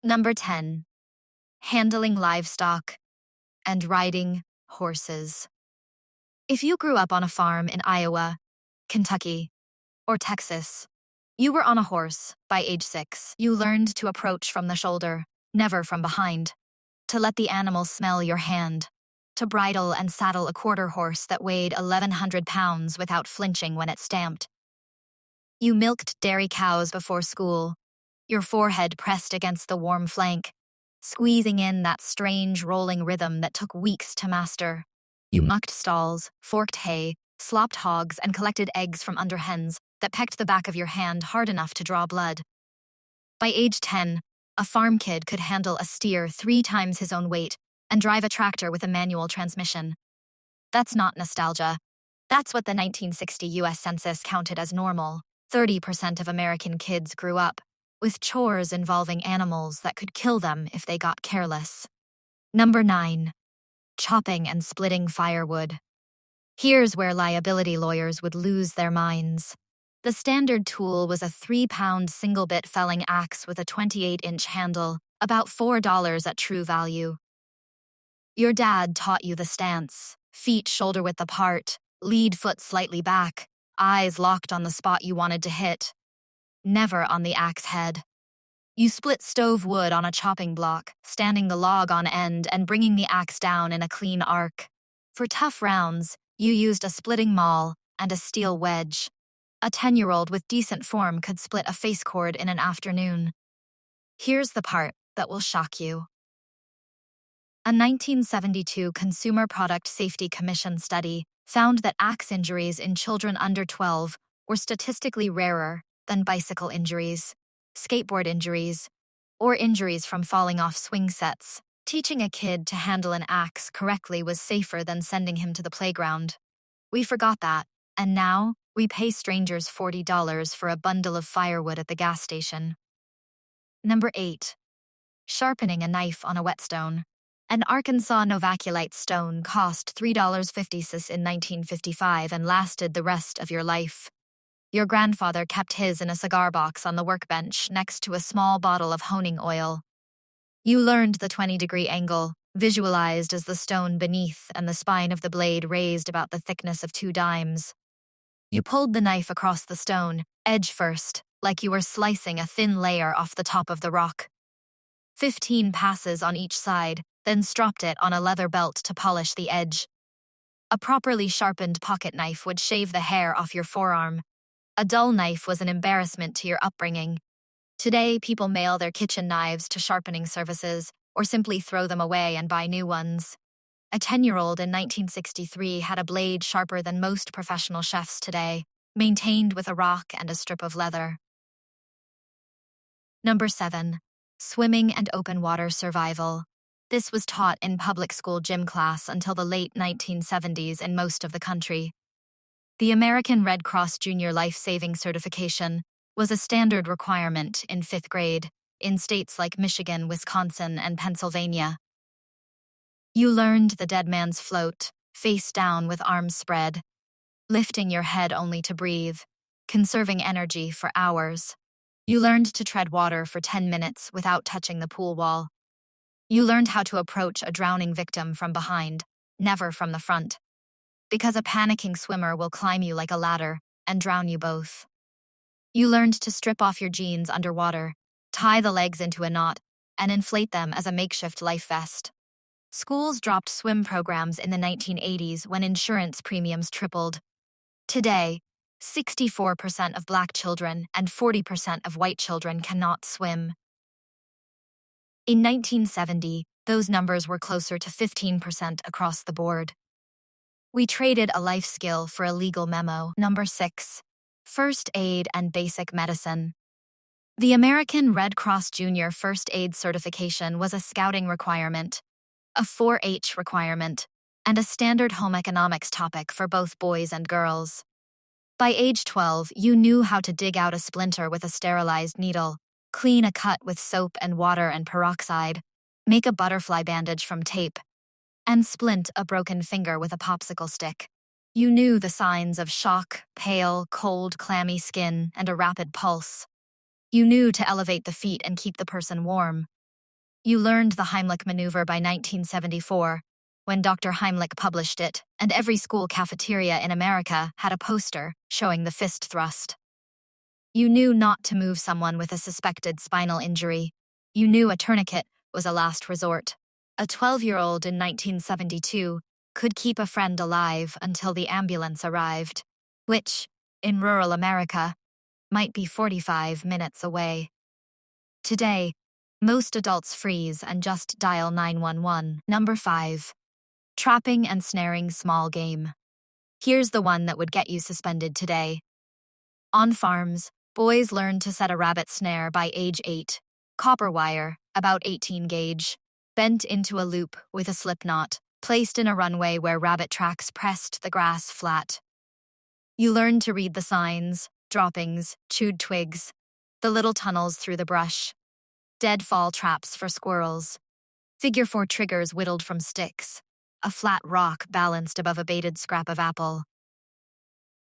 Number 10. Handling livestock and riding horses. If you grew up on a farm in Iowa, Kentucky, or Texas, you were on a horse by age 6. You learned to approach from the shoulder, never from behind, to let the animal smell your hand, to bridle and saddle a quarter horse that weighed 1,100 pounds without flinching when it stamped. You milked dairy cows before school, your forehead pressed against the warm flank, squeezing in that strange rolling rhythm that took weeks to master. You mucked stalls, forked hay, slopped hogs, and collected eggs from under hens that pecked the back of your hand hard enough to draw blood. By age 10, a farm kid could handle a steer 3 times his own weight and drive a tractor with a manual transmission. That's not nostalgia. That's what the 1960 U.S. Census counted as normal. 30% of American kids grew up with chores involving animals that could kill them if they got careless. Number 9. Chopping and splitting firewood. Here's where liability lawyers would lose their minds. The standard tool was a 3-pound single-bit felling axe with a 28-inch handle, about $4 at true value. Your dad taught you the stance: feet shoulder-width apart, lead foot slightly back, eyes locked on the spot you wanted to hit, never on the axe head. You split stove wood on a chopping block, standing the log on end and bringing the axe down in a clean arc. For tough rounds, you used a splitting maul and a steel wedge. A 10-year-old with decent form could split a face cord in an afternoon. Here's the part that will shock you. A 1972 Consumer Product Safety Commission study found that axe injuries in children under 12 were statistically rarer than bicycle injuries, skateboard injuries, or injuries from falling off swing sets. Teaching a kid to handle an axe correctly was safer than sending him to the playground. We forgot that, and now we pay strangers $40 for a bundle of firewood at the gas station. Number 8. Sharpening a knife on a whetstone. An Arkansas novaculite stone cost $3.50 in 1955 and lasted the rest of your life. Your grandfather kept his in a cigar box on the workbench next to a small bottle of honing oil. You learned the 20-degree angle, visualized as the stone beneath and the spine of the blade raised about the thickness of 2 dimes. You pulled the knife across the stone, edge first, like you were slicing a thin layer off the top of the rock. 15 passes on each side, then stropped it on a leather belt to polish the edge. A properly sharpened pocket knife would shave the hair off your forearm. A dull knife was an embarrassment to your upbringing. Today, people mail their kitchen knives to sharpening services or simply throw them away and buy new ones. A 10-year-old in 1963 had a blade sharper than most professional chefs today, maintained with a rock and a strip of leather. Number 7. Swimming and open water survival. This was taught in public school gym class until the late 1970s in most of the country. The American Red Cross Junior Life Saving Certification was a standard requirement in 5th grade in states like Michigan, Wisconsin, and Pennsylvania. You learned the dead man's float, face down with arms spread, lifting your head only to breathe, conserving energy for hours. You learned to tread water for 10 minutes without touching the pool wall. You learned how to approach a drowning victim from behind, never from the front, because a panicking swimmer will climb you like a ladder and drown you both. You learned to strip off your jeans underwater, tie the legs into a knot, and inflate them as a makeshift life vest. Schools dropped swim programs in the 1980s when insurance premiums tripled. Today, 64% of Black children and 40% of white children cannot swim. In 1970, those numbers were closer to 15% across the board. We traded a life skill for a legal memo. Number 6. First aid and basic medicine. The American Red Cross Junior First Aid Certification was a scouting requirement, a 4-H requirement, and a standard home economics topic for both boys and girls. By age 12, you knew how to dig out a splinter with a sterilized needle, clean a cut with soap and water and peroxide, make a butterfly bandage from tape, and splint a broken finger with a popsicle stick. You knew the signs of shock, pale, cold, clammy skin, and a rapid pulse. You knew to elevate the feet and keep the person warm. You learned the Heimlich maneuver by 1974, when Dr. Heimlich published it, and every school cafeteria in America had a poster showing the fist thrust. You knew not to move someone with a suspected spinal injury. You knew a tourniquet was a last resort. A 12-year-old in 1972 could keep a friend alive until the ambulance arrived, which, in rural America, might be 45 minutes away. Today, most adults freeze and just dial 911. Number 5. Trapping and snaring small game. Here's the one that would get you suspended today. On farms, boys learn to set a rabbit snare by age 8. Copper wire, about 18 gauge, bent into a loop with a slip knot, placed in a runway where rabbit tracks pressed the grass flat. You learn to read the signs, droppings, chewed twigs, the little tunnels through the brush, deadfall traps for squirrels, figure 4 triggers whittled from sticks, a flat rock balanced above a baited scrap of apple.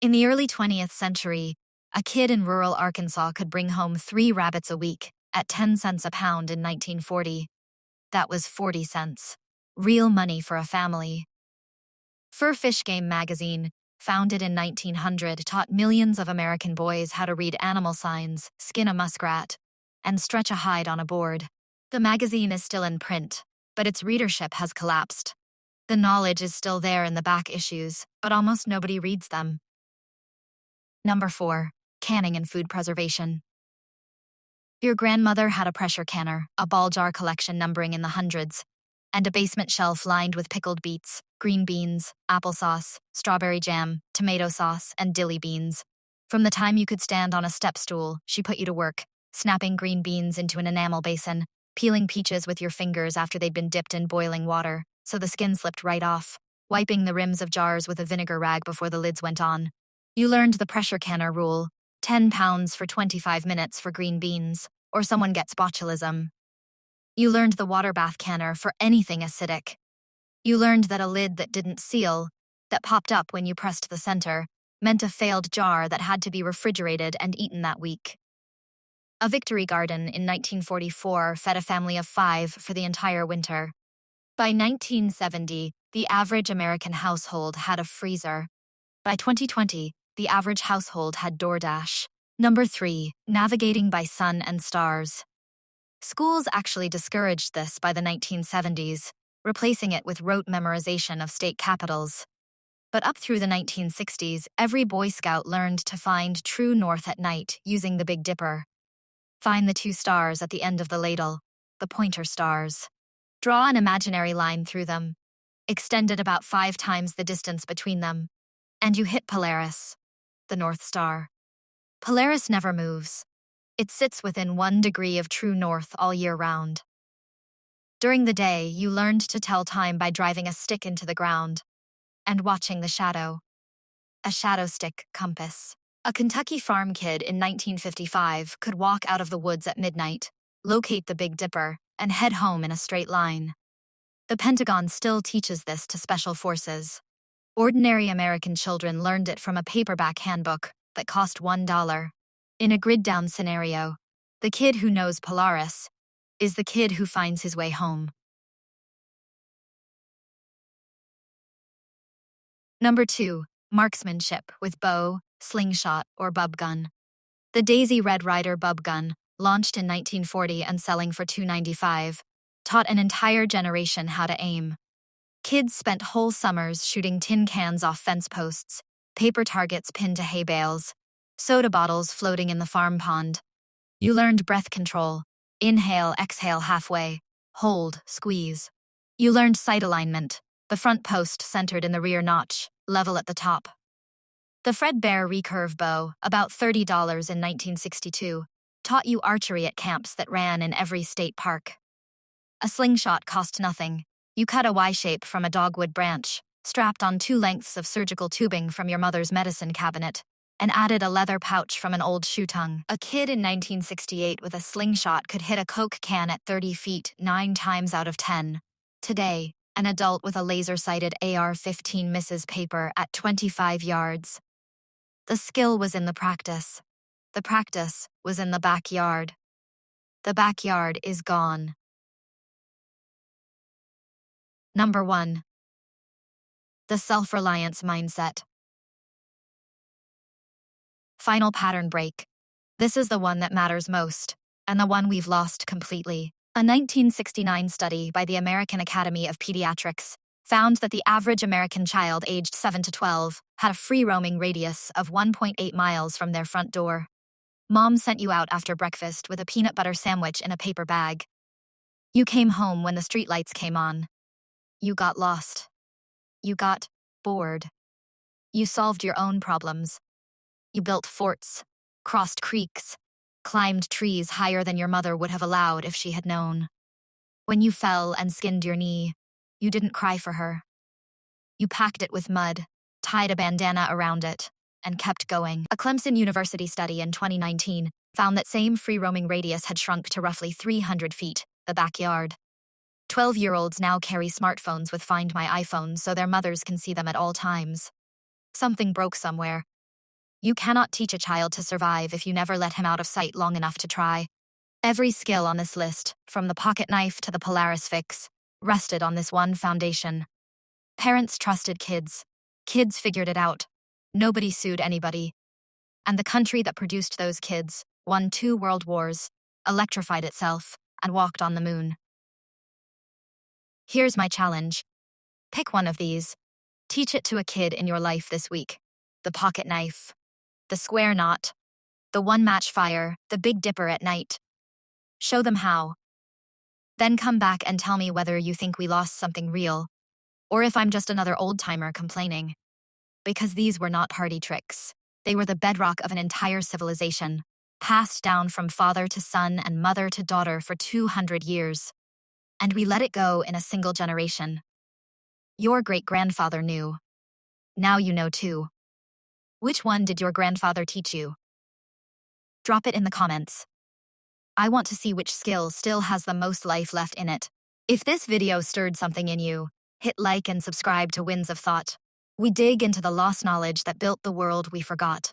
In the early 20th century, a kid in rural Arkansas could bring home 3 rabbits a week at 10 cents a pound in 1940. That was 40 cents. Real money for a family. Fur Fish Game magazine, founded in 1900, taught millions of American boys how to read animal signs, skin a muskrat, and stretch a hide on a board. The magazine is still in print, but its readership has collapsed. The knowledge is still there in the back issues, but almost nobody reads them. Number 4. Canning and food preservation. Your grandmother had a pressure canner, a ball jar collection numbering in the hundreds, and a basement shelf lined with pickled beets, green beans, applesauce, strawberry jam, tomato sauce, and dilly beans. From the time you could stand on a step stool, she put you to work, snapping green beans into an enamel basin, peeling peaches with your fingers after they'd been dipped in boiling water, so the skin slipped right off, wiping the rims of jars with a vinegar rag before the lids went on. You learned the pressure canner rule, 10 pounds for 25 minutes for green beans, or someone gets botulism. You learned the water bath canner for anything acidic. You learned that a lid that didn't seal, that popped up when you pressed the center, meant a failed jar that had to be refrigerated and eaten that week. A Victory Garden in 1944 fed a family of 5 for the entire winter. By 1970, the average American household had a freezer. By 2020, the average household had DoorDash. Number 3. Navigating by sun and stars. Schools actually discouraged this by the 1970s, replacing it with rote memorization of state capitals. But up through the 1960s, every Boy Scout learned to find true north at night using the Big Dipper. Find the 2 stars at the end of the ladle, the pointer stars. Draw an imaginary line through them. Extend it about 5 times the distance between them, and you hit Polaris, the North Star. Polaris never moves. It sits within 1 degree of true north all year round. During the day, you learned to tell time by driving a stick into the ground and watching the shadow. A shadow stick compass. A Kentucky farm kid in 1955 could walk out of the woods at midnight, locate the Big Dipper, and head home in a straight line. The Pentagon still teaches this to special forces. Ordinary American children learned it from a paperback handbook that cost $1. In a grid-down scenario, the kid who knows Polaris is the kid who finds his way home. Number 2. Marksmanship with bow, slingshot, or bub gun. The Daisy Red Ryder bub gun, launched in 1940 and selling for $2.95, taught an entire generation how to aim. Kids spent whole summers shooting tin cans off fence posts, paper targets pinned to hay bales, soda bottles floating in the farm pond. You learned breath control. Inhale, exhale halfway. Hold, squeeze. You learned sight alignment. The front post centered in the rear notch, level at the top. The Fredbear recurve bow, about $30 in 1962, taught you archery at camps that ran in every state park. A slingshot cost nothing. You cut a Y shape from a dogwood branch, strapped on 2 lengths of surgical tubing from your mother's medicine cabinet, and added a leather pouch from an old shoe tongue. A kid in 1968 with a slingshot could hit a Coke can at 30 feet 9 times out of 10. Today, an adult with a laser-sighted AR-15 misses paper at 25 yards. The skill was in the practice. The practice was in the backyard. The backyard is gone. Number 1. The self-reliance mindset. Final pattern break. This is the one that matters most, and the one we've lost completely. A 1969 study by the American Academy of Pediatrics found that the average American child aged 7 to 12 had a free-roaming radius of 1.8 miles from their front door. Mom sent you out after breakfast with a peanut butter sandwich in a paper bag. You came home when the streetlights came on. You got lost. You got bored. You solved your own problems. You built forts, crossed creeks, climbed trees higher than your mother would have allowed if she had known. When you fell and skinned your knee, you didn't cry for her. You packed it with mud, tied a bandana around it, and kept going. A Clemson University study in 2019 found that same free-roaming radius had shrunk to roughly 300 feet, the backyard. 12-year-olds now carry smartphones with Find My iPhone so their mothers can see them at all times. Something broke somewhere. You cannot teach a child to survive if you never let him out of sight long enough to try. Every skill on this list, from the pocket knife to the Polaris fix, rested on this one foundation. Parents trusted kids. Kids figured it out. Nobody sued anybody. And the country that produced those kids won 2 world wars, electrified itself, and walked on the moon. Here's my challenge. Pick one of these. Teach it to a kid in your life this week. The pocket knife, the square knot, the one-match fire, the Big Dipper at night. Show them how. Then come back and tell me whether you think we lost something real, or if I'm just another old-timer complaining. Because these were not party tricks. They were the bedrock of an entire civilization, passed down from father to son and mother to daughter for 200 years. And we let it go in a single generation. Your great-grandfather knew. Now you know too. Which one did your grandfather teach you? Drop it in the comments. I want to see which skill still has the most life left in it. If this video stirred something in you, hit like and subscribe to Winds of Thought. We dig into the lost knowledge that built the world we forgot.